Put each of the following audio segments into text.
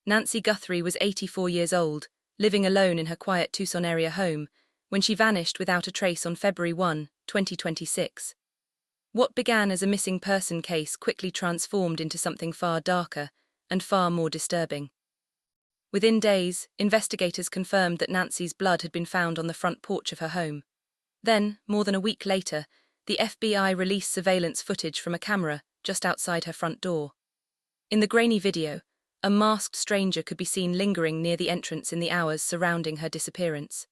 Nancy Guthrie was 84 years old, living alone in her quiet Tucson area home, when she vanished without a trace on February 1, 2026. What began as a missing person case quickly transformed into something far darker and far more disturbing. Within days, investigators confirmed that Nancy's blood had been found on the front porch of her home. Then, more than a week later, the FBI released surveillance footage from a camera just outside her front door. In the grainy video, a masked stranger could be seen lingering near the entrance in the hours surrounding her disappearance.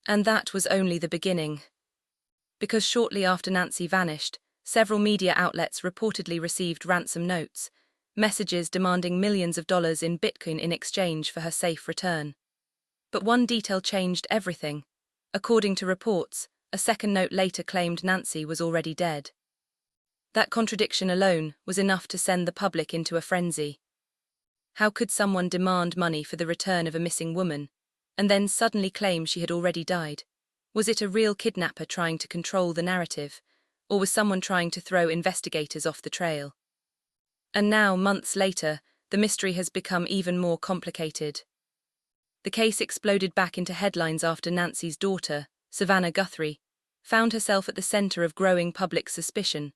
And that was only the beginning. Because shortly after Nancy vanished, several media outlets reportedly received ransom notes, messages demanding millions of dollars in Bitcoin in exchange for her safe return. But one detail changed everything. According to reports, a second note later claimed Nancy was already dead. That contradiction alone was enough to send the public into a frenzy. How could someone demand money for the return of a missing woman, and then suddenly claim she had already died? Was it a real kidnapper trying to control the narrative, or was someone trying to throw investigators off the trail? And now, months later, the mystery has become even more complicated. The case exploded back into headlines after Nancy's daughter, Savannah Guthrie, found herself at the center of growing public suspicion,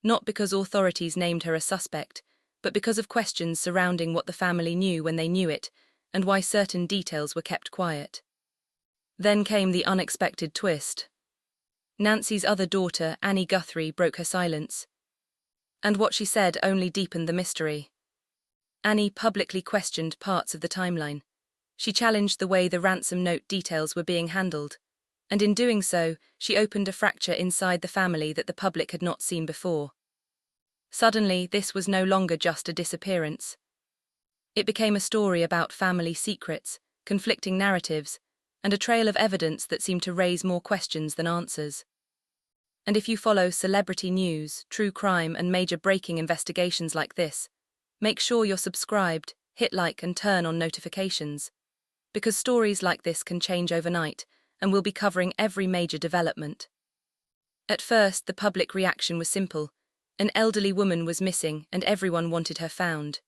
not because authorities named her a suspect, but because of questions surrounding what the family knew when they knew it, and why certain details were kept quiet. Then came the unexpected twist. Nancy's other daughter, Annie Guthrie, broke her silence. And what she said only deepened the mystery. Annie publicly questioned parts of the timeline. She challenged the way the ransom note details were being handled, and in doing so, she opened a fracture inside the family that the public had not seen before. Suddenly, this was no longer just a disappearance. It became a story about family secrets, conflicting narratives, and a trail of evidence that seemed to raise more questions than answers. And if you follow celebrity news, true crime, and major breaking investigations like this, make sure you're subscribed, hit like, and turn on notifications. Because stories like this can change overnight, and we'll be covering every major development. At first, the public reaction was simple. An elderly woman was missing, and everyone wanted her found.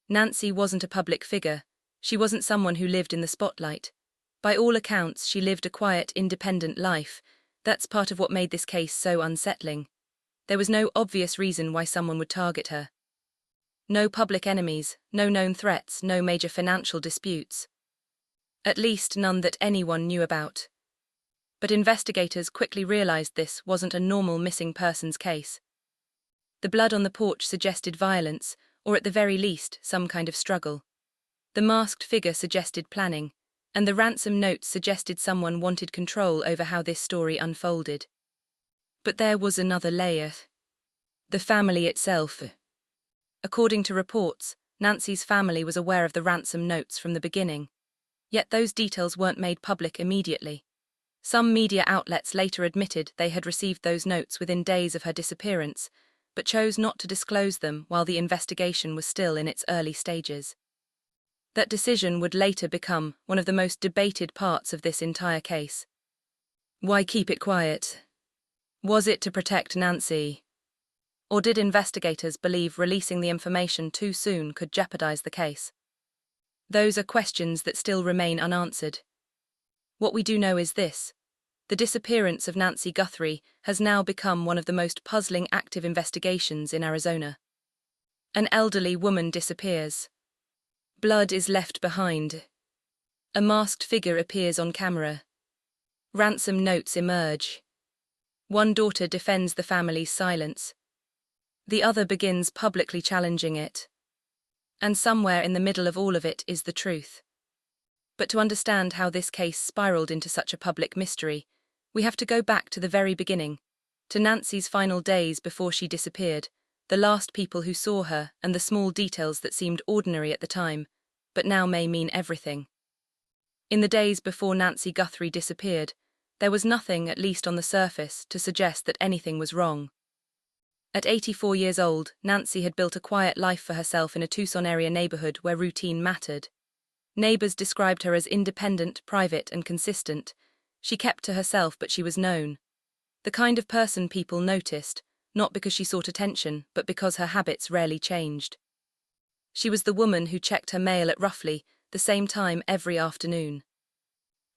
Nancy wasn't a public figure. She wasn't someone who lived in the spotlight. By all accounts, she lived a quiet, independent life. That's part of what made this case so unsettling. There was no obvious reason why someone would target her. No public enemies, no known threats, no major financial disputes. At least none that anyone knew about. But investigators quickly realized this wasn't a normal missing persons case. The blood on the porch suggested violence, or at the very least, some kind of struggle. The masked figure suggested planning, and the ransom notes suggested someone wanted control over how this story unfolded. But there was another layer. The family itself. According to reports, Nancy's family was aware of the ransom notes from the beginning. Yet those details weren't made public immediately. Some media outlets later admitted they had received those notes within days of her disappearance, but chose not to disclose them while the investigation was still in its early stages. That decision would later become one of the most debated parts of this entire case. Why keep it quiet? Was it to protect Nancy? Or did investigators believe releasing the information too soon could jeopardize the case? Those are questions that still remain unanswered. What we do know is this: the disappearance of Nancy Guthrie has now become one of the most puzzling active investigations in Arizona. An elderly woman disappears. Blood is left behind. A masked figure appears on camera. Ransom notes emerge. One daughter defends the family's silence. The other begins publicly challenging it. And somewhere in the middle of all of it is the truth. But to understand how this case spiraled into such a public mystery, we have to go back to the very beginning, to Nancy's final days before she disappeared, the last people who saw her and the small details that seemed ordinary at the time, but now may mean everything. In the days before Nancy Guthrie disappeared, there was nothing, at least on the surface, to suggest that anything was wrong. At 84 years old, Nancy had built a quiet life for herself in a Tucson area neighborhood where routine mattered. Neighbors described her as independent, private, and consistent. She kept to herself, but she was known. The kind of person people noticed, not because she sought attention, but because her habits rarely changed. She was the woman who checked her mail at roughly the same time every afternoon.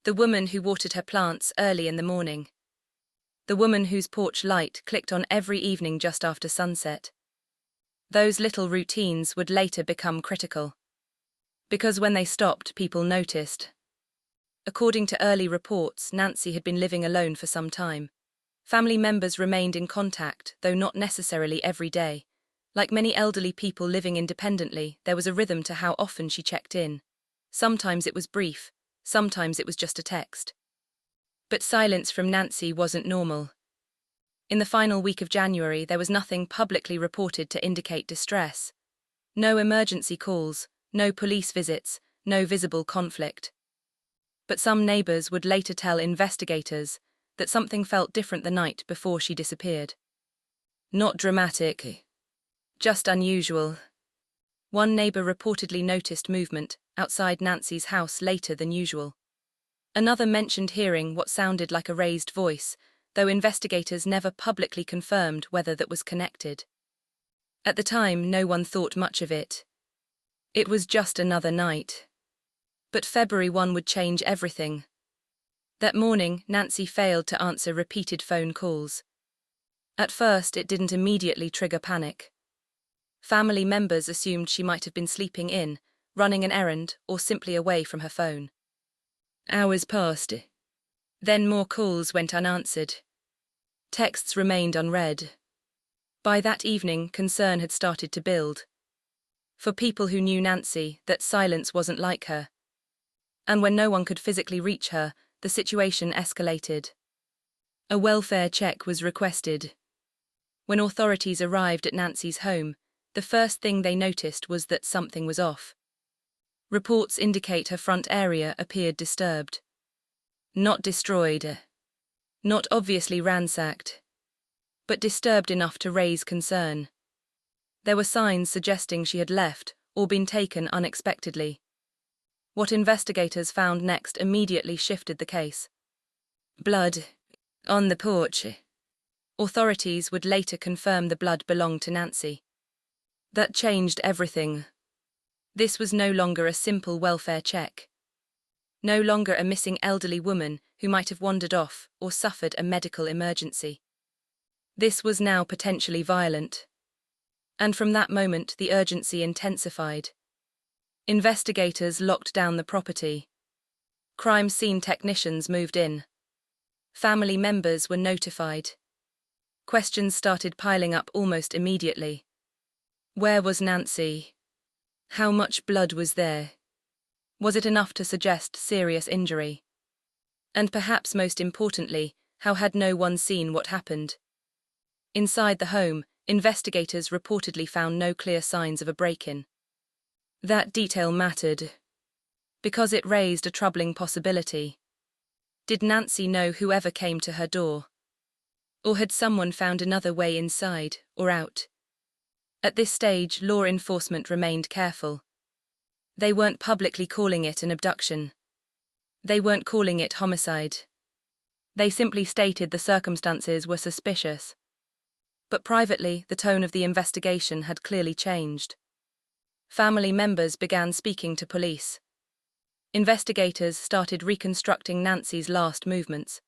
The woman who watered her plants early in the morning. The woman whose porch light clicked on every evening just after sunset. Those little routines would later become critical. Because when they stopped, people noticed. According to early reports, Nancy had been living alone for some time. Family members remained in contact, though not necessarily every day. Like many elderly people living independently, there was a rhythm to how often she checked in. Sometimes it was brief, sometimes it was just a text. But silence from Nancy wasn't normal. In the final week of January, there was nothing publicly reported to indicate distress. No emergency calls, no police visits, no visible conflict. But some neighbors would later tell investigators that something felt different the night before she disappeared. Not dramatic, just unusual. One neighbor reportedly noticed movement outside Nancy's house later than usual. Another mentioned hearing what sounded like a raised voice, though investigators never publicly confirmed whether that was connected. At the time, no one thought much of it. It was just another night. But February 1 would change everything. That morning, Nancy failed to answer repeated phone calls. At first, it didn't immediately trigger panic. Family members assumed she might have been sleeping in, running an errand, or simply away from her phone. Hours passed. Then more calls went unanswered. Texts remained unread. By that evening, concern had started to build. For people who knew Nancy, that silence wasn't like her. And when no one could physically reach her, the situation escalated. A welfare check was requested. When authorities arrived at Nancy's home, the first thing they noticed was that something was off. Reports indicate her front area appeared disturbed. Not destroyed. Not obviously ransacked. But disturbed enough to raise concern. There were signs suggesting she had left or been taken unexpectedly. What investigators found next immediately shifted the case. Blood. On the porch. Authorities would later confirm the blood belonged to Nancy. That changed everything. This was no longer a simple welfare check. No longer a missing elderly woman who might have wandered off or suffered a medical emergency. This was now potentially violent. And from that moment, the urgency intensified. Investigators locked down the property. Crime scene technicians moved in. Family members were notified. Questions started piling up almost immediately. Where was Nancy? How much blood was there? Was it enough to suggest serious injury? And perhaps most importantly, how had no one seen what happened? Inside the home, investigators reportedly found no clear signs of a break-in. That detail mattered, because it raised a troubling possibility. Did Nancy know whoever came to her door? Or had someone found another way inside or out? At this stage, law enforcement remained careful. They weren't publicly calling it an abduction. They weren't calling it homicide. They simply stated the circumstances were suspicious. But privately, the tone of the investigation had clearly changed. Family members began speaking to police. Investigators started reconstructing Nancy's last movements.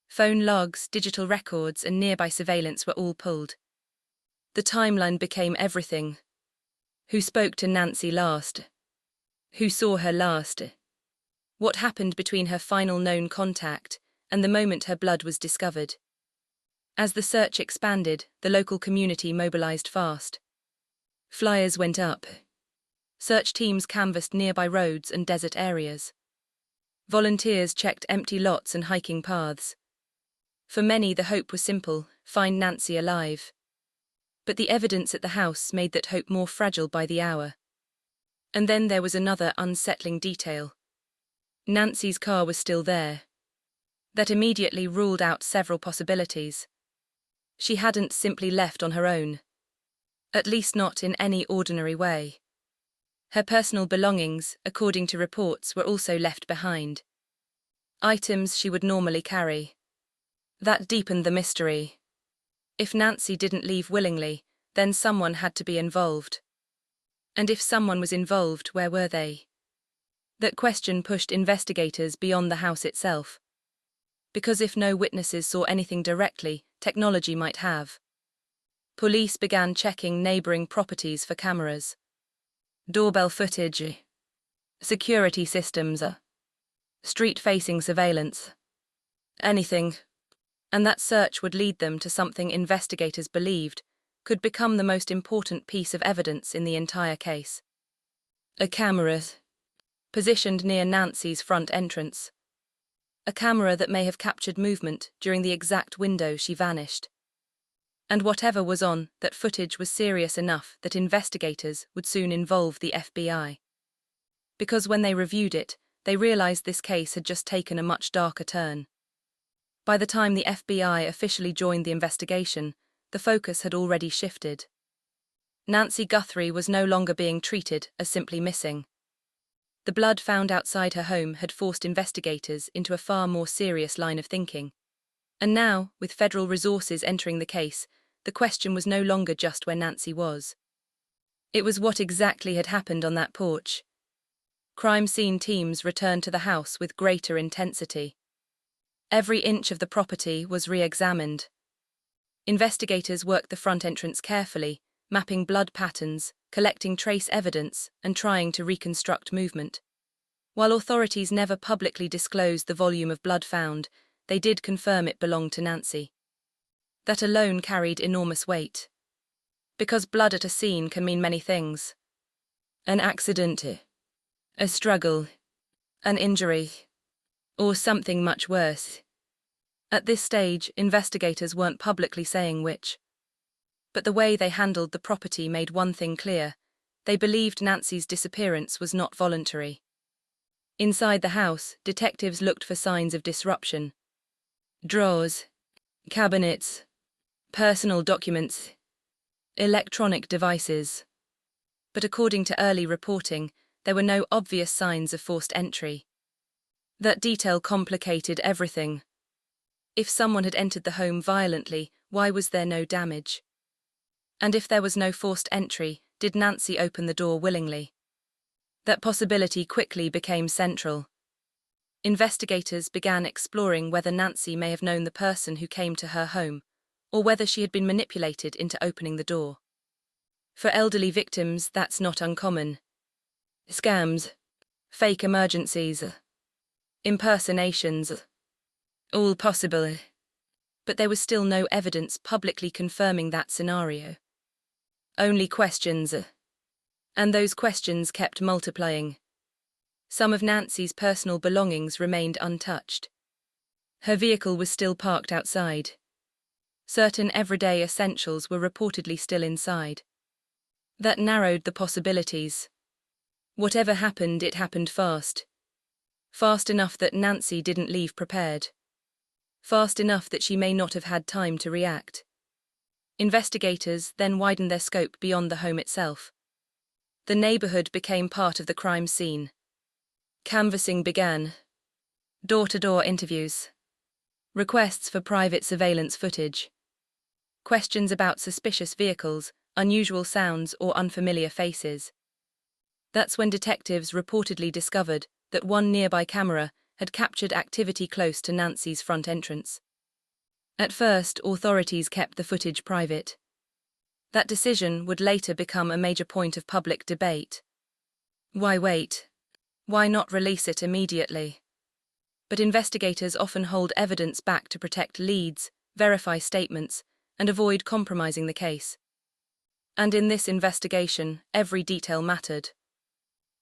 Phone logs, digital records, and nearby surveillance were all pulled. The timeline became everything. Who spoke to Nancy last? Who saw her last? What happened between her final known contact and the moment her blood was discovered? As the search expanded, the local community mobilized fast. Flyers went up. Search teams canvassed nearby roads and desert areas. Volunteers checked empty lots and hiking paths. For many, the hope was simple: find Nancy alive. But the evidence at the house made that hope more fragile by the hour. And then there was another unsettling detail. Nancy's car was still there. That immediately ruled out several possibilities. She hadn't simply left on her own. At least not in any ordinary way. Her personal belongings, according to reports, were also left behind. Items she would normally carry. That deepened the mystery. If Nancy didn't leave willingly, then someone had to be involved. And if someone was involved, where were they? That question pushed investigators beyond the house itself. Because if no witnesses saw anything directly, technology might have. Police began checking neighboring properties for cameras, doorbell footage, security systems, street-facing surveillance, anything. And that search would lead them to something investigators believed could become the most important piece of evidence in the entire case. A camera positioned near Nancy's front entrance. A camera that may have captured movement during the exact window she vanished. And whatever was on that footage was serious enough that investigators would soon involve the FBI. Because when they reviewed it, they realized this case had just taken a much darker turn. By the time the FBI officially joined the investigation, the focus had already shifted. Nancy Guthrie was no longer being treated as simply missing. The blood found outside her home had forced investigators into a far more serious line of thinking. And now, with federal resources entering the case, the question was no longer just where Nancy was. It was what exactly had happened on that porch. Crime scene teams returned to the house with greater intensity. Every inch of the property was re-examined. Investigators worked the front entrance carefully, mapping blood patterns, collecting trace evidence, and trying to reconstruct movement. While authorities never publicly disclosed the volume of blood found, they did confirm it belonged to Nancy. That alone carried enormous weight. Because blood at a scene can mean many things. An accident, a struggle, an injury, or something much worse. At this stage, investigators weren't publicly saying which. But the way they handled the property made one thing clear: they believed Nancy's disappearance was not voluntary. Inside the house, detectives looked for signs of disruption. Drawers, cabinets, personal documents, electronic devices. But according to early reporting, there were no obvious signs of forced entry. That detail complicated everything. If someone had entered the home violently, why was there no damage? And if there was no forced entry, did Nancy open the door willingly? That possibility quickly became central. Investigators began exploring whether Nancy may have known the person who came to her home, or whether she had been manipulated into opening the door. For elderly victims, that's not uncommon. Scams, fake emergencies, impersonations, all possible. But there was still no evidence publicly confirming that scenario. Only questions. And those questions kept multiplying. Some of Nancy's personal belongings remained untouched. Her vehicle was still parked outside. Certain everyday essentials were reportedly still inside. That narrowed the possibilities. Whatever happened, it happened fast. Fast enough that Nancy didn't leave prepared. Fast enough that she may not have had time to react. Investigators then widened their scope beyond the home itself. The neighborhood became part of the crime scene. Canvassing began. Door-to-door interviews. Requests for private surveillance footage. Questions about suspicious vehicles, unusual sounds, or unfamiliar faces. That's when detectives reportedly discovered that one nearby camera had captured activity close to Nancy's front entrance. At first, authorities kept the footage private. That decision would later become a major point of public debate. Why wait? Why not release it immediately? But investigators often hold evidence back to protect leads, verify statements, and avoid compromising the case. And in this investigation, every detail mattered.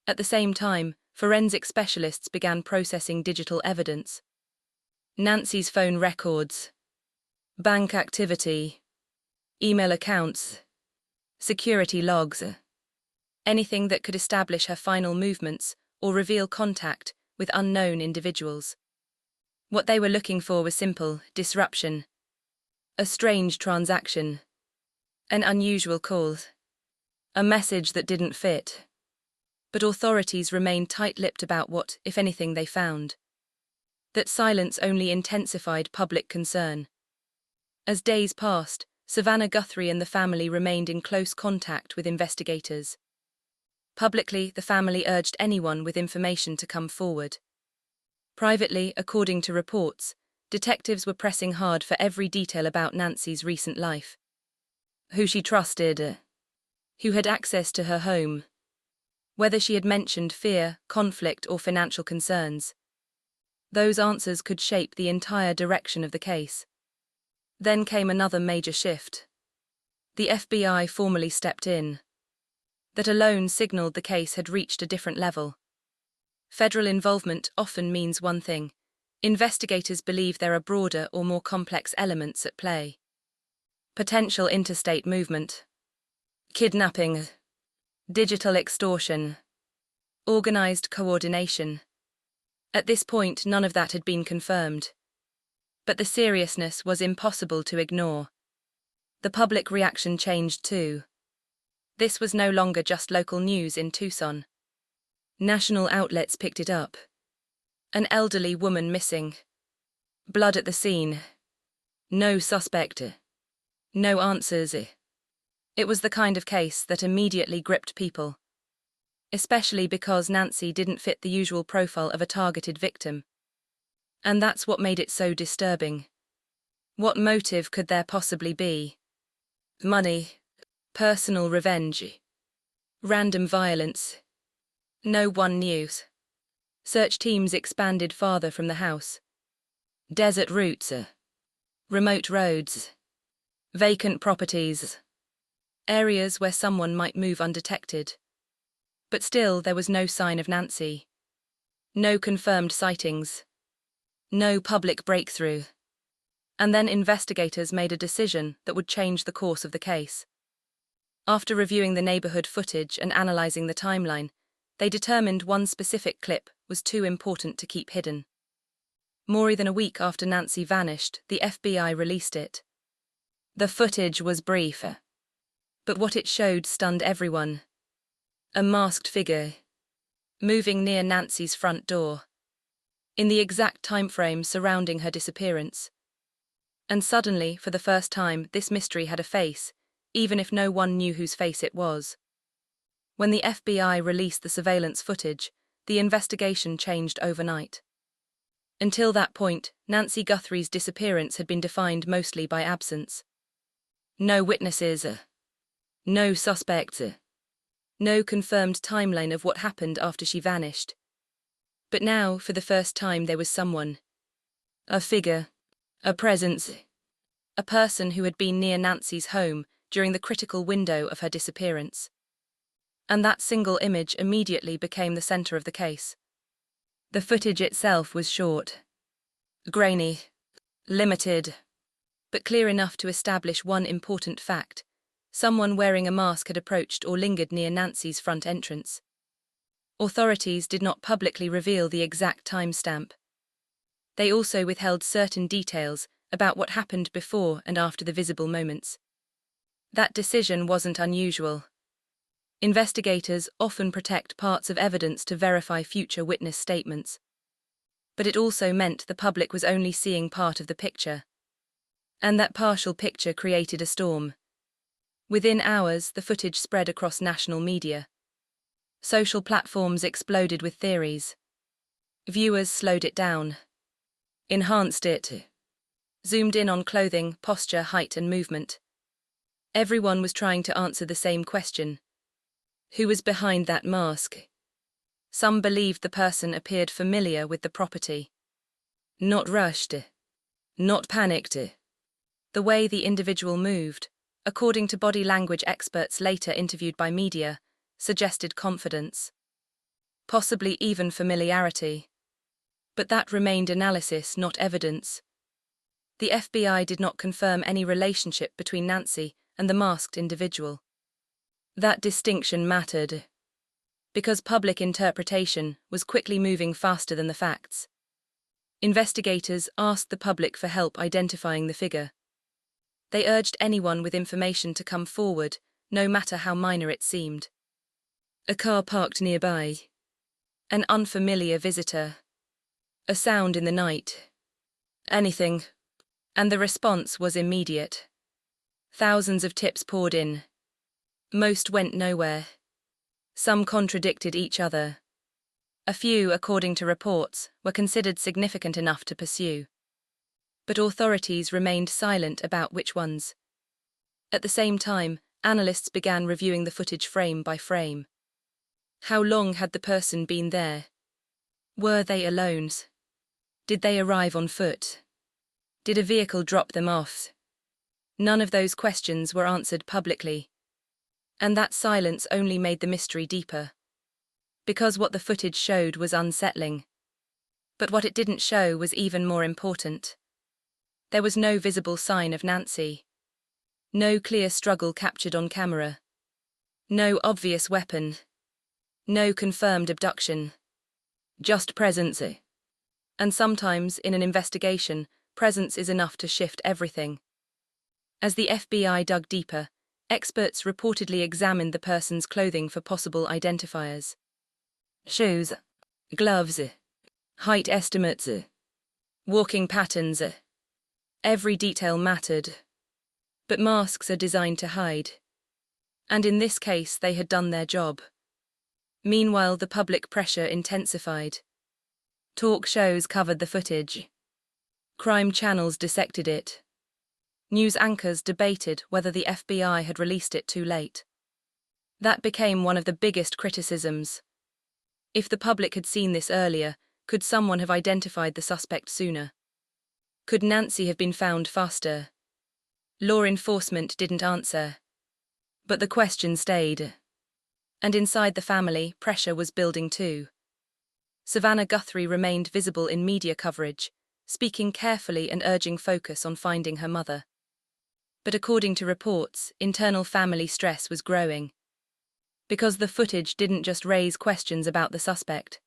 At the same time, forensic specialists began processing digital evidence. Nancy's phone records, bank activity, email accounts, security logs, anything that could establish her final movements or reveal contact with unknown individuals. What they were looking for was simple: disruption, a strange transaction, an unusual call, a message that didn't fit. But authorities remained tight-lipped about what, if anything, they found. That silence only intensified public concern. As days passed, Savannah Guthrie and the family remained in close contact with investigators. Publicly, the family urged anyone with information to come forward. Privately, according to reports, detectives were pressing hard for every detail about Nancy's recent life. Who she trusted, who had access to her home, whether she had mentioned fear, conflict, or financial concerns. Those answers could shape the entire direction of the case. Then came another major shift. The FBI formally stepped in. That alone signaled the case had reached a different level. Federal involvement often means one thing. Investigators believe there are broader or more complex elements at play. Potential interstate movement, kidnapping, digital extortion, organized coordination. At this point, none of that had been confirmed. But the seriousness was impossible to ignore. The public reaction changed too. This was no longer just local news in Tucson. National outlets picked it up. An elderly woman missing. Blood at the scene. No suspect. No answers. It was the kind of case that immediately gripped people. Especially because Nancy didn't fit the usual profile of a targeted victim. And that's what made it so disturbing. What motive could there possibly be? Money, personal revenge, random violence. No one knew. Search teams expanded farther from the house. Desert routes, remote roads, vacant properties, areas where someone might move undetected. But still there was no sign of Nancy. No confirmed sightings. No public breakthrough. And then investigators made a decision that would change the course of the case. After reviewing the neighborhood footage and analyzing the timeline, they determined one specific clip was too important to keep hidden. More than a week after Nancy vanished, the FBI released it. The footage was brief, but what it showed stunned everyone. A masked figure, moving near Nancy's front door, in the exact time frame surrounding her disappearance. And suddenly, for the first time, this mystery had a face, even if no one knew whose face it was. When the FBI released the surveillance footage, the investigation changed overnight. Until that point, Nancy Guthrie's disappearance had been defined mostly by absence. No witnesses, no suspects, no confirmed timeline of what happened after she vanished. But now, for the first time, there was someone. A figure. A presence. A person who had been near Nancy's home during the critical window of her disappearance. And that single image immediately became the center of the case. The footage itself was short, grainy, limited, but clear enough to establish one important fact. Someone wearing a mask had approached or lingered near Nancy's front entrance. Authorities did not publicly reveal the exact timestamp. They also withheld certain details about what happened before and after the visible moments. That decision wasn't unusual. Investigators often protect parts of evidence to verify future witness statements. But it also meant the public was only seeing part of the picture. And that partial picture created a storm. Within hours, the footage spread across national media. Social platforms exploded with theories. Viewers slowed it down, enhanced it, zoomed in on clothing, posture, height, and movement. Everyone was trying to answer the same question. Who was behind that mask? Some believed the person appeared familiar with the property. Not rushed, not panicked. The way the individual moved, according to body language experts later interviewed by media, suggested confidence. Possibly even familiarity. But that remained analysis, not evidence. The FBI did not confirm any relationship between Nancy and the masked individual. That distinction mattered, because public interpretation was quickly moving faster than the facts. Investigators asked the public for help identifying the figure. They urged anyone with information to come forward, no matter how minor it seemed. A car parked nearby. An unfamiliar visitor. A sound in the night. Anything. And the response was immediate. Thousands of tips poured in. Most went nowhere. Some contradicted each other. A few, according to reports, were considered significant enough to pursue. But authorities remained silent about which ones. At the same time, analysts began reviewing the footage frame by frame. How long had the person been there? Were they alone? Did they arrive on foot? Did a vehicle drop them off? None of those questions were answered publicly. And that silence only made the mystery deeper. Because what the footage showed was unsettling. But what it didn't show was even more important. There was no visible sign of Nancy. No clear struggle captured on camera. No obvious weapon. No confirmed abduction. Just presence. And sometimes, in an investigation, presence is enough to shift everything. As the FBI dug deeper, experts reportedly examined the person's clothing for possible identifiers. Shoes, gloves, height estimates, walking patterns. Every detail mattered. But masks are designed to hide. And in this case, they had done their job. Meanwhile, the public pressure intensified. Talk shows covered the footage. Crime channels dissected it. News anchors debated whether the FBI had released it too late. That became one of the biggest criticisms. If the public had seen this earlier, could someone have identified the suspect sooner? Could Nancy have been found faster? Law enforcement didn't answer. But the question stayed. And inside the family, pressure was building too. Savannah Guthrie remained visible in media coverage, speaking carefully and urging focus on finding her mother. But according to reports, internal family stress was growing. Because the footage didn't just raise questions about the suspect.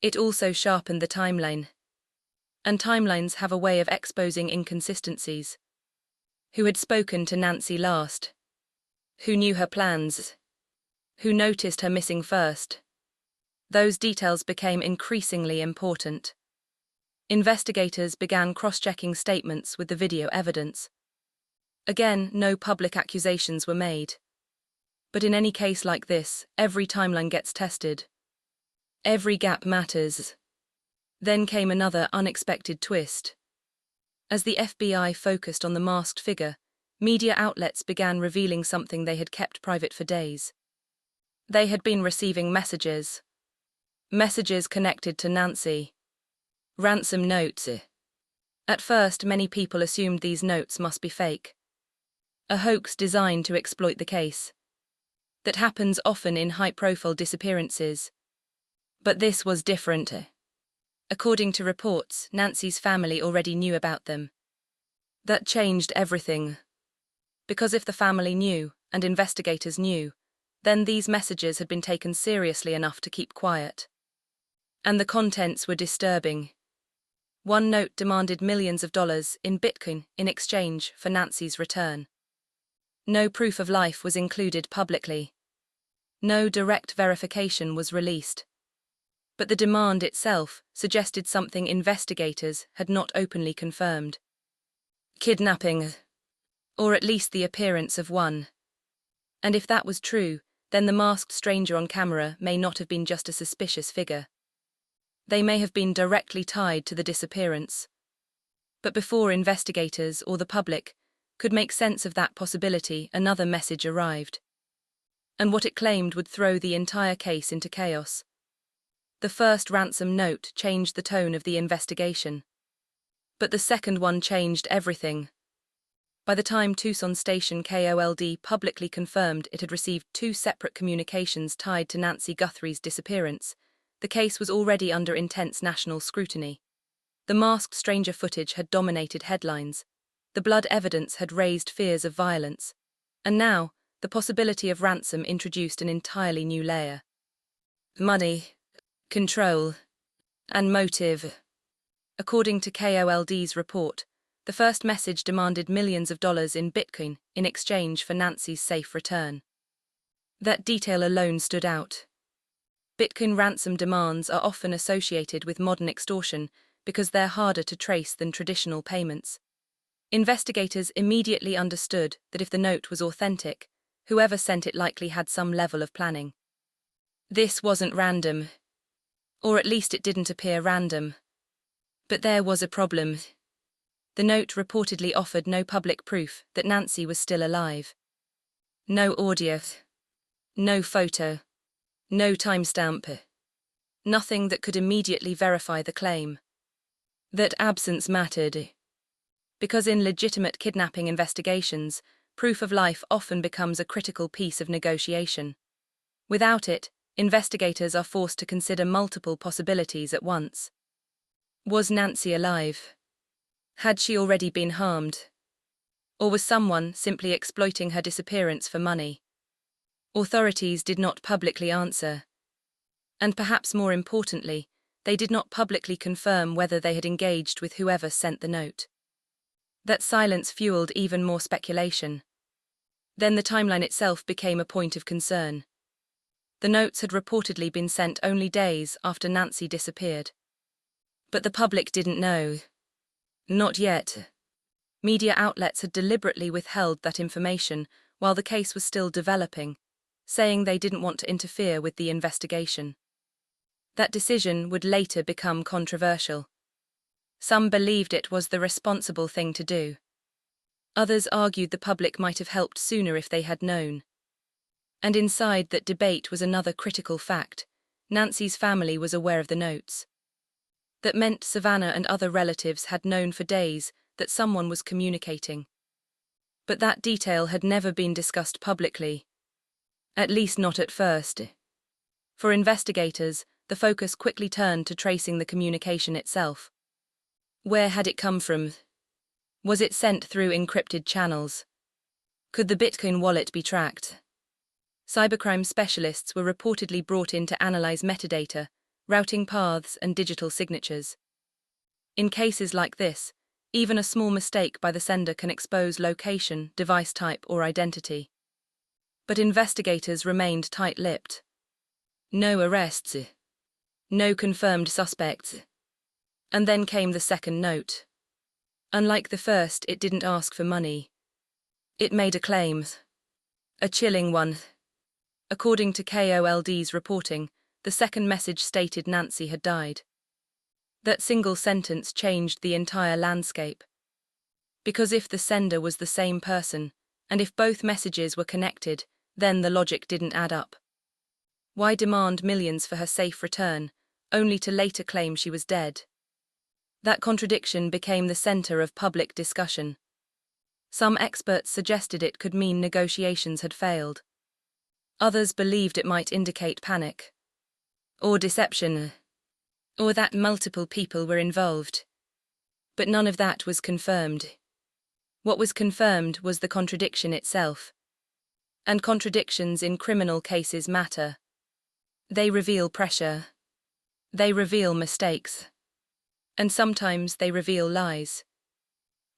It also sharpened the timeline. And timelines have a way of exposing inconsistencies. Who had spoken to Nancy last? Who knew her plans? Who noticed her missing first? Those details became increasingly important. Investigators began cross-checking statements with the video evidence. Again, no public accusations were made. But in any case like this, every timeline gets tested. Every gap matters. Then came another unexpected twist. As the FBI focused on the masked figure, media outlets began revealing something they had kept private for days. They had been receiving messages. Messages connected to Nancy. Ransom notes. At first, many people assumed these notes must be fake. A hoax designed to exploit the case. That happens often in high-profile disappearances. But this was different. According to reports, Nancy's family already knew about them. That changed everything. Because if the family knew, and investigators knew, then these messages had been taken seriously enough to keep quiet. And the contents were disturbing. One note demanded millions of dollars in Bitcoin in exchange for Nancy's return. No proof of life was included publicly. No direct verification was released. But the demand itself suggested something investigators had not openly confirmed. Kidnapping. Or at least the appearance of one. And if that was true, then the masked stranger on camera may not have been just a suspicious figure. They may have been directly tied to the disappearance. But before investigators or the public could make sense of that possibility, another message arrived. And what it claimed would throw the entire case into chaos. The first ransom note changed the tone of the investigation. But the second one changed everything. By the time Tucson station KOLD publicly confirmed it had received 2 separate communications tied to Nancy Guthrie's disappearance, the case was already under intense national scrutiny. The masked stranger footage had dominated headlines. The blood evidence had raised fears of violence. And now, the possibility of ransom introduced an entirely new layer. Money, control, and motive. According to KOLD's report, the first message demanded millions of dollars in Bitcoin in exchange for Nancy's safe return. That detail alone stood out. Bitcoin ransom demands are often associated with modern extortion because they're harder to trace than traditional payments. Investigators immediately understood that if the note was authentic, whoever sent it likely had some level of planning. This wasn't random. Or at least it didn't appear random. But there was a problem. The note reportedly offered no public proof that Nancy was still alive. No audio. No photo. No timestamp. Nothing that could immediately verify the claim. That absence mattered. Because in legitimate kidnapping investigations, proof of life often becomes a critical piece of negotiation. Without it, investigators are forced to consider multiple possibilities at once. Was Nancy alive? Had she already been harmed? Or was someone simply exploiting her disappearance for money? Authorities did not publicly answer. And perhaps more importantly, they did not publicly confirm whether they had engaged with whoever sent the note. That silence fueled even more speculation. Then the timeline itself became a point of concern. The notes had reportedly been sent only days after Nancy disappeared. But the public didn't know. Not yet. Media outlets had deliberately withheld that information while the case was still developing, saying they didn't want to interfere with the investigation. That decision would later become controversial. Some believed it was the responsible thing to do. Others argued the public might have helped sooner if they had known. And inside that debate was another critical fact: Nancy's family was aware of the notes. That meant Savannah and other relatives had known for days that someone was communicating. But that detail had never been discussed publicly. At least not at first. For investigators, the focus quickly turned to tracing the communication itself. Where had it come from? Was it sent through encrypted channels? Could the Bitcoin wallet be tracked? Cybercrime specialists were reportedly brought in to analyze metadata, routing paths, and digital signatures. In cases like this, even a small mistake by the sender can expose location, device type, or identity. But investigators remained tight-lipped. No arrests. No confirmed suspects. And then came the second note. Unlike the first, it didn't ask for money. It made a claim. A chilling one. According to KOLD's reporting, the second message stated Nancy had died. That single sentence changed the entire landscape. Because if the sender was the same person, and if both messages were connected, then the logic didn't add up. Why demand millions for her safe return, only to later claim she was dead? That contradiction became the center of public discussion. Some experts suggested it could mean negotiations had failed. Others believed it might indicate panic. Or deception. Or that multiple people were involved. But none of that was confirmed. What was confirmed was the contradiction itself. And contradictions in criminal cases matter. They reveal pressure. They reveal mistakes. And sometimes they reveal lies.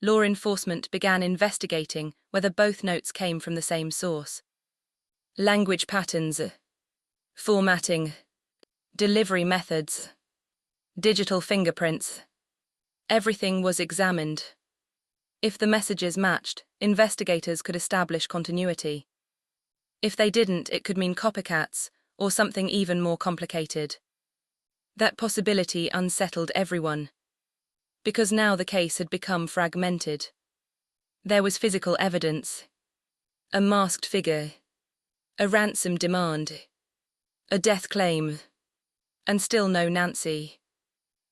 Law enforcement began investigating whether both notes came from the same source. Language patterns, formatting, delivery methods, digital fingerprints. Everything was examined. If the messages matched, investigators could establish continuity. If they didn't, it could mean copycats or something even more complicated. That possibility unsettled everyone. Because now the case had become fragmented. There was physical evidence. A masked figure. A ransom demand. A death claim. And still no Nancy.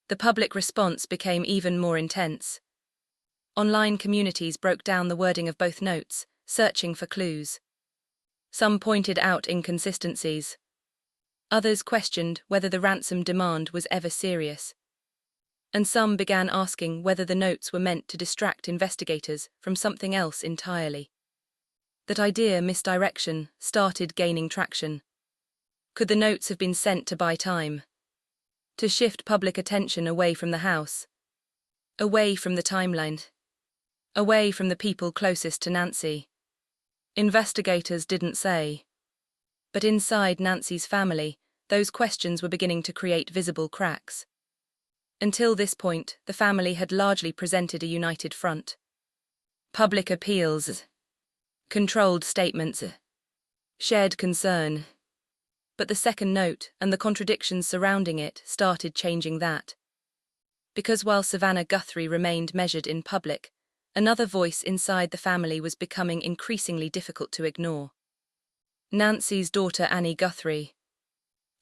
The public response became even more intense. Online communities broke down the wording of both notes, searching for clues. Some pointed out inconsistencies. Others questioned whether the ransom demand was ever serious. And some began asking whether the notes were meant to distract investigators from something else entirely. That idea, misdirection, started gaining traction. Could the notes have been sent to buy time? To shift public attention away from the house? Away from the timeline? Away from the people closest to Nancy? Investigators didn't say. But inside Nancy's family, those questions were beginning to create visible cracks. Until this point, the family had largely presented a united front. Public appeals. Controlled statements. Shared concern. But the second note and the contradictions surrounding it started changing that. Because while Savannah Guthrie remained measured in public, another voice inside the family was becoming increasingly difficult to ignore. Nancy's daughter Annie Guthrie.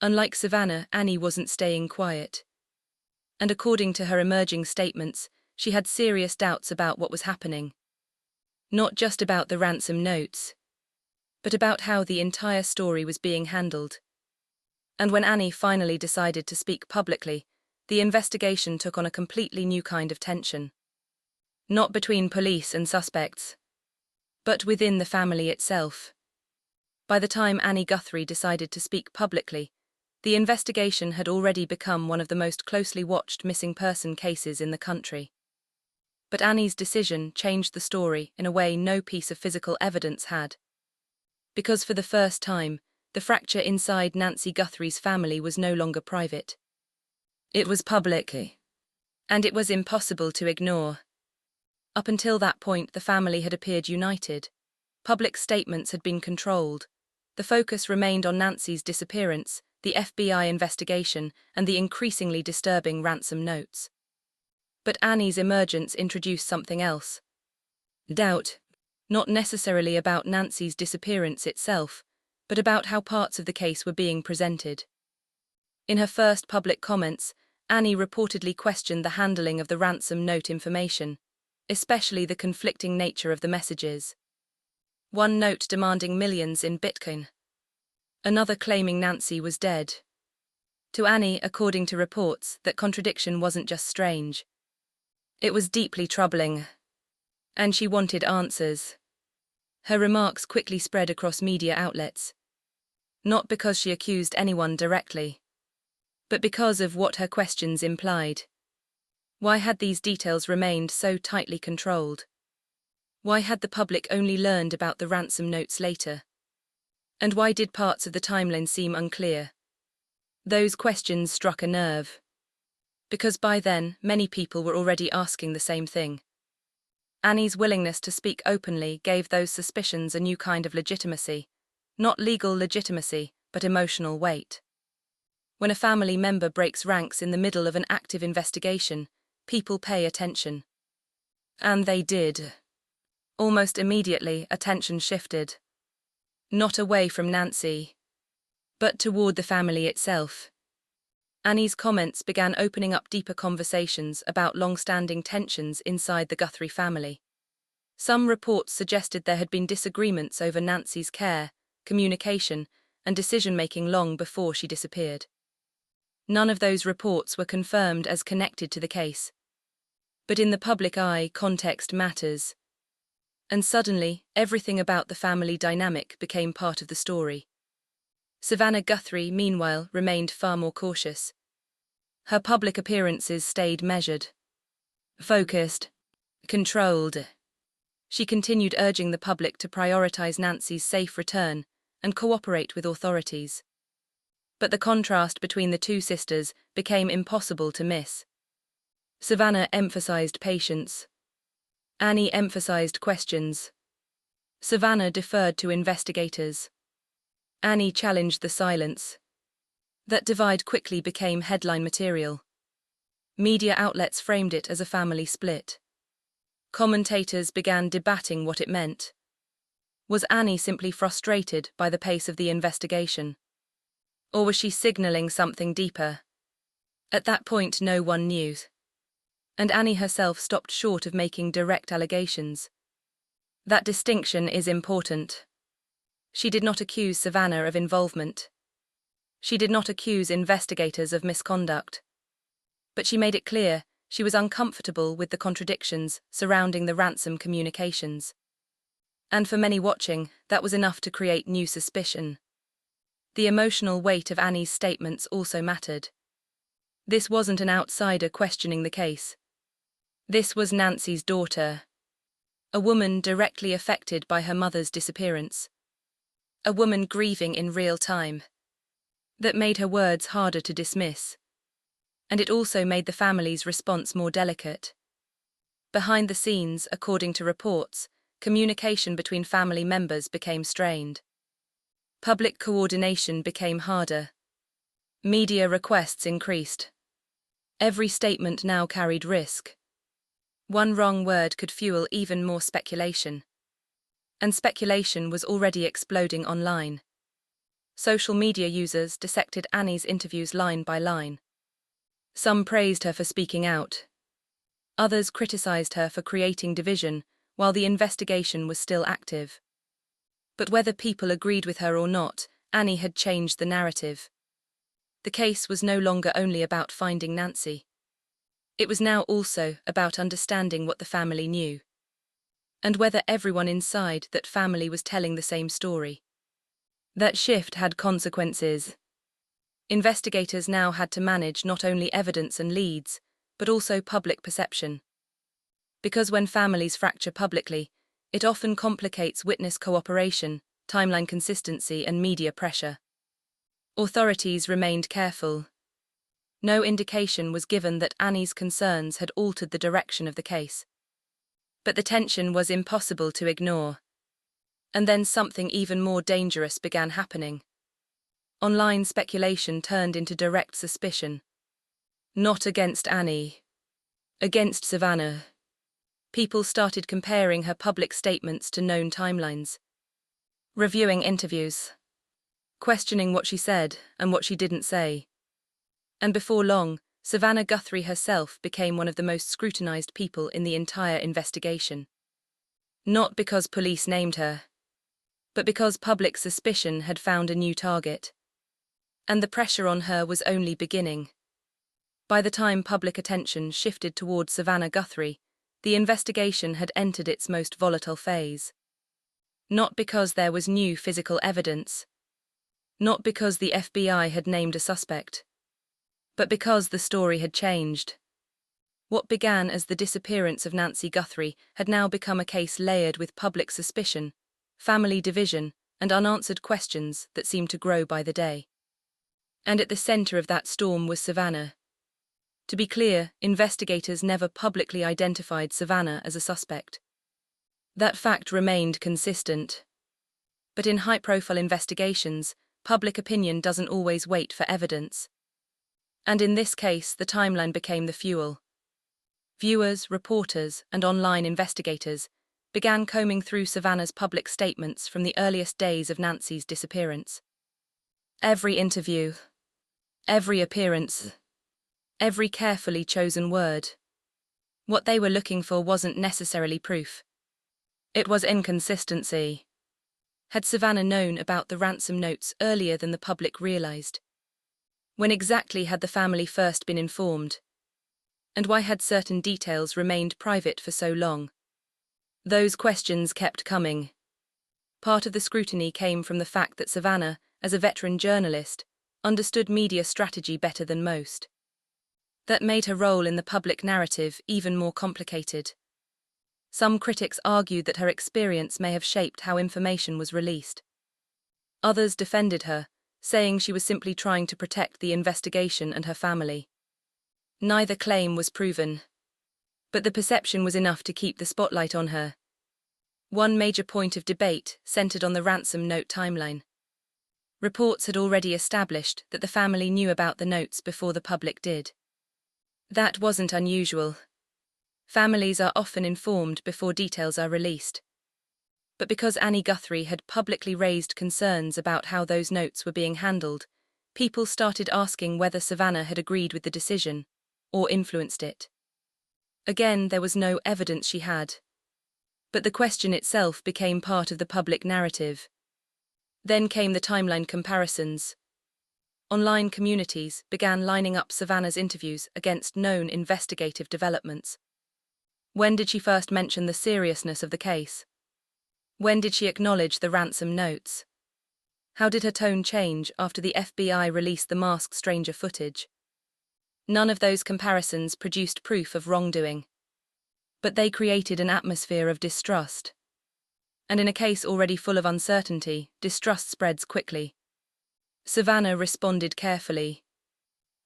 Unlike Savannah, Annie wasn't staying quiet. And according to her emerging statements, she had serious doubts about what was happening. Not just about the ransom notes, but about how the entire story was being handled. And when Annie finally decided to speak publicly, the investigation took on a completely new kind of tension. Not between police and suspects, but within the family itself. By the time Annie Guthrie decided to speak publicly, the investigation had already become one of the most closely watched missing person cases in the country. But Annie's decision changed the story in a way no piece of physical evidence had. Because for the first time, the fracture inside Nancy Guthrie's family was no longer private. It was public, and it was impossible to ignore. Up until that point, the family had appeared united. Public statements had been controlled. The focus remained on Nancy's disappearance, the FBI investigation, and the increasingly disturbing ransom notes. But Annie's emergence introduced something else. Doubt, not necessarily about Nancy's disappearance itself, but about how parts of the case were being presented. In her first public comments, Annie reportedly questioned the handling of the ransom note information, especially the conflicting nature of the messages. One note demanding millions in Bitcoin. Another claiming Nancy was dead. To Annie, according to reports, that contradiction wasn't just strange. It was deeply troubling. And she wanted answers. Her remarks quickly spread across media outlets. Not because she accused anyone directly, but because of what her questions implied. Why had these details remained so tightly controlled? Why had the public only learned about the ransom notes later? And why did parts of the timeline seem unclear? Those questions struck a nerve. Because by then, many people were already asking the same thing. Annie's willingness to speak openly gave those suspicions a new kind of legitimacy. Not legal legitimacy, but emotional weight. When a family member breaks ranks in the middle of an active investigation, people pay attention. And they did. Almost immediately, attention shifted. Not away from Nancy, but toward the family itself. Annie's comments began opening up deeper conversations about long-standing tensions inside the Guthrie family. Some reports suggested there had been disagreements over Nancy's care, communication, and decision-making long before she disappeared. None of those reports were confirmed as connected to the case. But in the public eye, context matters. And suddenly, everything about the family dynamic became part of the story. Savannah Guthrie, meanwhile, remained far more cautious. Her public appearances stayed measured, focused, controlled. She continued urging the public to prioritize Nancy's safe return and cooperate with authorities. But the contrast between the two sisters became impossible to miss. Savannah emphasized patience. Annie emphasized questions. Savannah deferred to investigators. Annie challenged the silence. That divide quickly became headline material. Media outlets framed it as a family split. Commentators began debating what it meant. Was Annie simply frustrated by the pace of the investigation? Or was she signaling something deeper? At that point, no one knew. And Annie herself stopped short of making direct allegations. That distinction is important. She did not accuse Savannah of involvement. She did not accuse investigators of misconduct. But she made it clear she was uncomfortable with the contradictions surrounding the ransom communications. And for many watching, that was enough to create new suspicion. The emotional weight of Annie's statements also mattered. This wasn't an outsider questioning the case. This was Nancy's daughter. A woman directly affected by her mother's disappearance. A woman grieving in real time. That made her words harder to dismiss. And it also made the family's response more delicate. Behind the scenes, according to reports, communication between family members became strained. Public coordination became harder. Media requests increased. Every statement now carried risk. One wrong word could fuel even more speculation. And speculation was already exploding online. Social media users dissected Annie's interviews line by line. Some praised her for speaking out. Others criticized her for creating division while the investigation was still active. But whether people agreed with her or not, Annie had changed the narrative. The case was no longer only about finding Nancy. It was now also about understanding what the family knew, and whether everyone inside that family was telling the same story. That shift had consequences. Investigators now had to manage not only evidence and leads, but also public perception. Because when families fracture publicly, it often complicates witness cooperation, timeline consistency, and media pressure. Authorities remained careful. No indication was given that Annie's concerns had altered the direction of the case. But the tension was impossible to ignore. And then something even more dangerous began happening. Online speculation turned into direct suspicion. Not against Annie. Against Savannah. People started comparing her public statements to known timelines. Reviewing interviews. Questioning what she said and what she didn't say. And before long, Savannah Guthrie herself became one of the most scrutinized people in the entire investigation. Not because police named her, but because public suspicion had found a new target. And the pressure on her was only beginning. By the time public attention shifted towards Savannah Guthrie, the investigation had entered its most volatile phase. Not because there was new physical evidence. Not because the FBI had named a suspect. But because the story had changed. What began as the disappearance of Nancy Guthrie had now become a case layered with public suspicion, family division, and unanswered questions that seemed to grow by the day. And at the center of that storm was Savannah. To be clear, investigators never publicly identified Savannah as a suspect. That fact remained consistent. But in high-profile investigations, public opinion doesn't always wait for evidence. And in this case, the timeline became the fuel. Viewers, reporters, and online investigators began combing through Savannah's public statements from the earliest days of Nancy's disappearance. Every interview, every appearance, every carefully chosen word. What they were looking for wasn't necessarily proof. It was inconsistency. Had Savannah known about the ransom notes earlier than the public realized? When exactly had the family first been informed? And why had certain details remained private for so long? Those questions kept coming. Part of the scrutiny came from the fact that Savannah, as a veteran journalist, understood media strategy better than most. That made her role in the public narrative even more complicated. Some critics argued that her experience may have shaped how information was released. Others defended her, saying she was simply trying to protect the investigation and her family. Neither claim was proven. But the perception was enough to keep the spotlight on her. One major point of debate centered on the ransom note timeline. Reports had already established that the family knew about the notes before the public did. That wasn't unusual. Families are often informed before details are released. But because Annie Guthrie had publicly raised concerns about how those notes were being handled, people started asking whether Savannah had agreed with the decision, or influenced it. Again, there was no evidence she had. But the question itself became part of the public narrative. Then came the timeline comparisons. Online communities began lining up Savannah's interviews against known investigative developments. When did she first mention the seriousness of the case? When did she acknowledge the ransom notes? How did her tone change after the FBI released the masked stranger footage? None of those comparisons produced proof of wrongdoing. But they created an atmosphere of distrust. And in a case already full of uncertainty, distrust spreads quickly. Savannah responded carefully.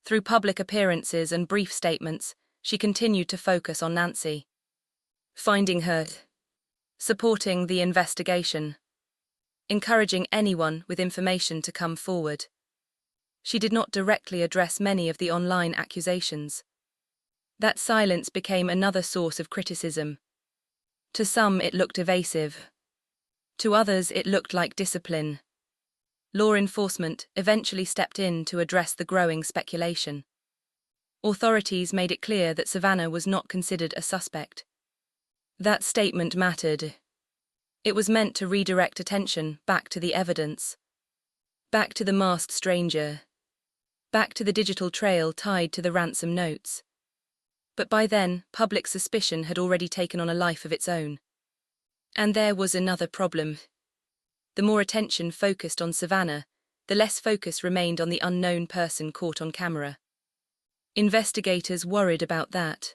Through public appearances and brief statements, she continued to focus on Nancy. Finding her. Supporting the investigation. encouraging anyone with information to come forward. She did not directly address many of the online accusations. That silence became another source of criticism. To some it looked evasive. To others it looked like discipline. Law enforcement eventually stepped in to address the growing speculation. Authorities made it clear that Savanah was not considered a suspect. That statement mattered. It was meant to redirect attention back to the evidence. Back to the masked stranger. Back to the digital trail tied to the ransom notes. But by then, public suspicion had already taken on a life of its own. And there was another problem. The more attention focused on Savanah, the less focus remained on the unknown person caught on camera. Investigators worried about that.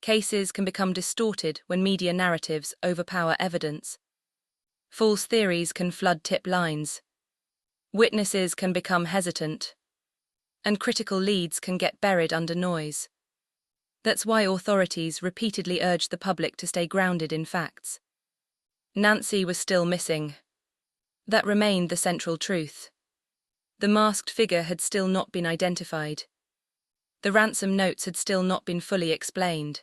Cases can become distorted when media narratives overpower evidence. False theories can flood tip lines. Witnesses can become hesitant. And critical leads can get buried under noise. That's why authorities repeatedly urged the public to stay grounded in facts. Nancy was still missing. That remained the central truth. The masked figure had still not been identified. The ransom notes had still not been fully explained.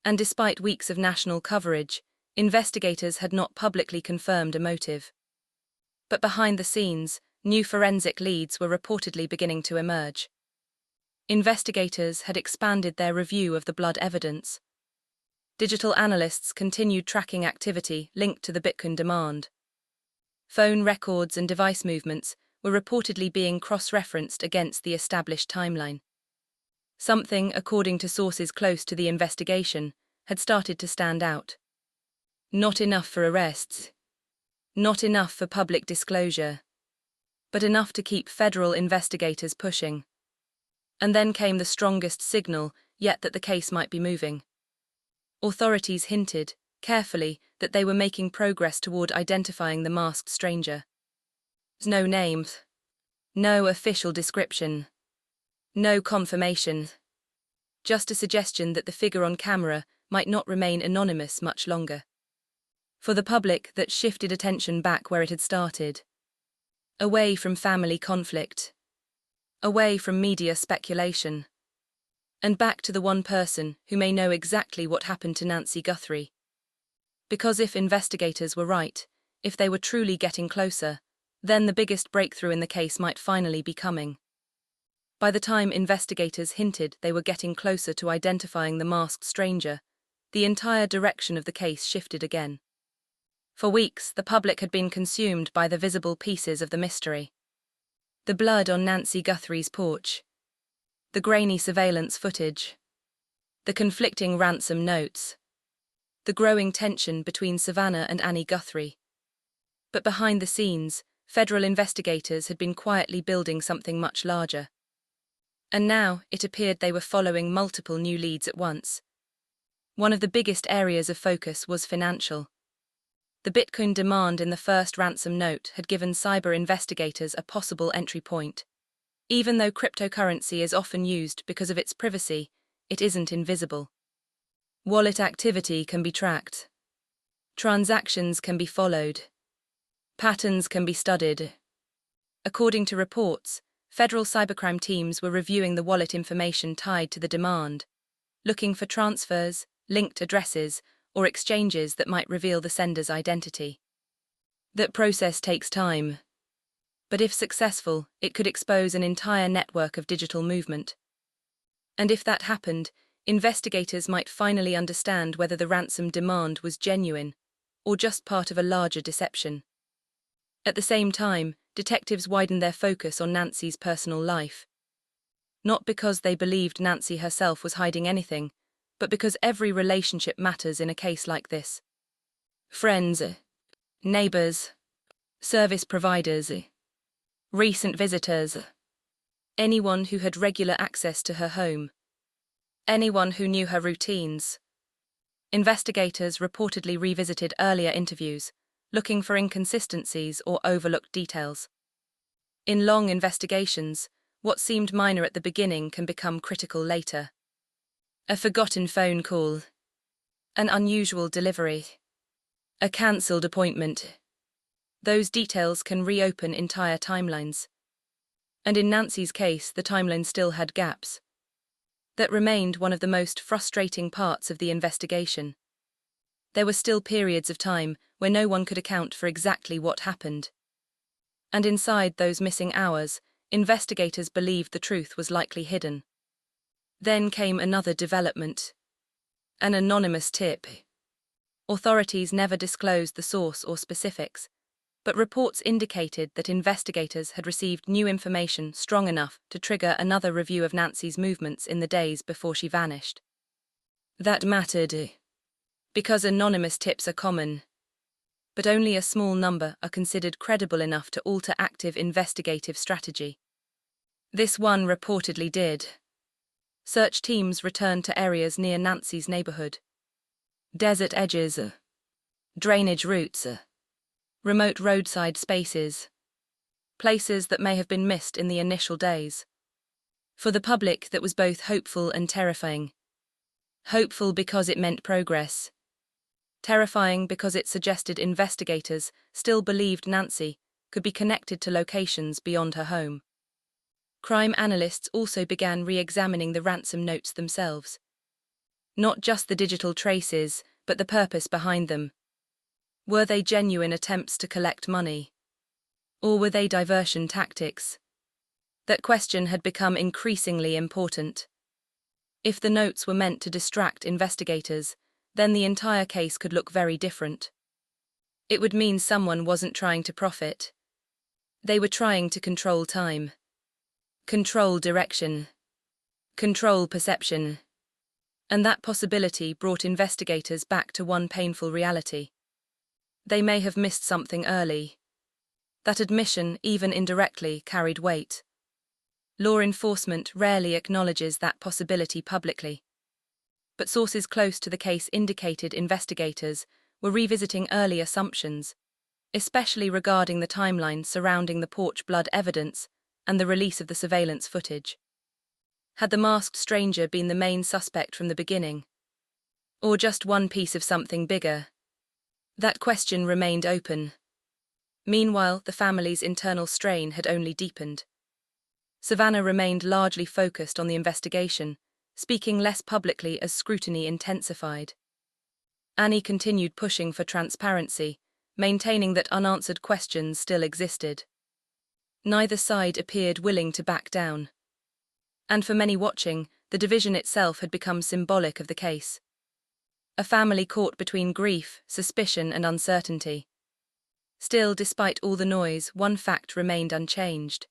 And despite weeks of national coverage, investigators had not publicly confirmed a motive. But behind the scenes, new forensic leads were reportedly beginning to emerge. Investigators had expanded their review of the blood evidence. Digital analysts continued tracking activity linked to the Bitcoin demand. Phone records and device movements were reportedly being cross-referenced against the established timeline. Something, according to sources close to the investigation, had started to stand out. Not enough for arrests. Not enough for public disclosure. But enough to keep federal investigators pushing. And then came the strongest signal yet that the case might be moving. Authorities hinted, carefully, that they were making progress toward identifying the masked stranger. No name. No official description. No confirmation. Just a suggestion that the figure on camera might not remain anonymous much longer. For the public, that shifted attention back where it had started. Away from family conflict. Away from media speculation. And back to the one person who may know exactly what happened to Nancy Guthrie. Because if investigators were right, if they were truly getting closer, then the biggest breakthrough in the case might finally be coming. By the time investigators hinted they were getting closer to identifying the masked stranger, the entire direction of the case shifted again. For weeks, the public had been consumed by the visible pieces of the mystery. The blood on Nancy Guthrie's porch. The grainy surveillance footage. The conflicting ransom notes. The growing tension between Savanah and Annie Guthrie. But behind the scenes, federal investigators had been quietly building something much larger. And now, it appeared they were following multiple new leads at once. One of the biggest areas of focus was financial. The Bitcoin demand in the first ransom note had given cyber investigators a possible entry point. Even though cryptocurrency is often used because of its privacy, it isn't invisible. Wallet activity can be tracked. Transactions can be followed. Patterns can be studied. According to reports, federal cybercrime teams were reviewing the wallet information tied to the demand, looking for transfers, linked addresses, or exchanges that might reveal the sender's identity. That process takes time. But if successful, it could expose an entire network of digital movement. And if that happened, investigators might finally understand whether the ransom demand was genuine or just part of a larger deception. At the same time, detectives widened their focus on Nancy's personal life. Not because they believed Nancy herself was hiding anything, but because every relationship matters in a case like this. Friends, neighbors, service providers, recent visitors, anyone who had regular access to her home, anyone who knew her routines. Investigators reportedly revisited earlier interviews, looking for inconsistencies or overlooked details. In long investigations, what seemed minor at the beginning can become critical later. A forgotten phone call. An unusual delivery. A cancelled appointment. Those details can reopen entire timelines. And in Nancy's case, the timeline still had gaps. That remained one of the most frustrating parts of the investigation. There were still periods of time where no one could account for exactly what happened. And inside those missing hours, investigators believed the truth was likely hidden. Then came another development. An anonymous tip. Authorities never disclosed the source or specifics, but reports indicated that investigators had received new information strong enough to trigger another review of Nancy's movements in the days before she vanished. That mattered, because anonymous tips are common, but only a small number are considered credible enough to alter active investigative strategy. This one reportedly did. Search teams returned to areas near Nancy's neighborhood. Desert edges, drainage routes, remote roadside spaces, places that may have been missed in the initial days. For the public, that was both hopeful and terrifying. Hopeful because it meant progress. Terrifying because it suggested investigators still believed Nancy could be connected to locations beyond her home. Crime analysts also began re-examining the ransom notes themselves. Not just the digital traces, but the purpose behind them. Were they genuine attempts to collect money? Or were they diversion tactics? That question had become increasingly important. If the notes were meant to distract investigators, then the entire case could look very different. It would mean someone wasn't trying to profit. They were trying to control time. Control direction. Control perception. And that possibility brought investigators back to one painful reality. They may have missed something early. That admission, even indirectly, carried weight. Law enforcement rarely acknowledges that possibility publicly. But sources close to the case indicated investigators were revisiting early assumptions, especially regarding the timeline surrounding the porch blood evidence and the release of the surveillance footage. Had the masked stranger been the main suspect from the beginning? Or just one piece of something bigger? That question remained open. Meanwhile, the family's internal strain had only deepened. Savannah remained largely focused on the investigation, speaking less publicly as scrutiny intensified. Annie continued pushing for transparency, maintaining that unanswered questions still existed. Neither side appeared willing to back down. And for many watching, the division itself had become symbolic of the case. A family caught between grief, suspicion, and uncertainty. Still, despite all the noise, one fact remained unchanged.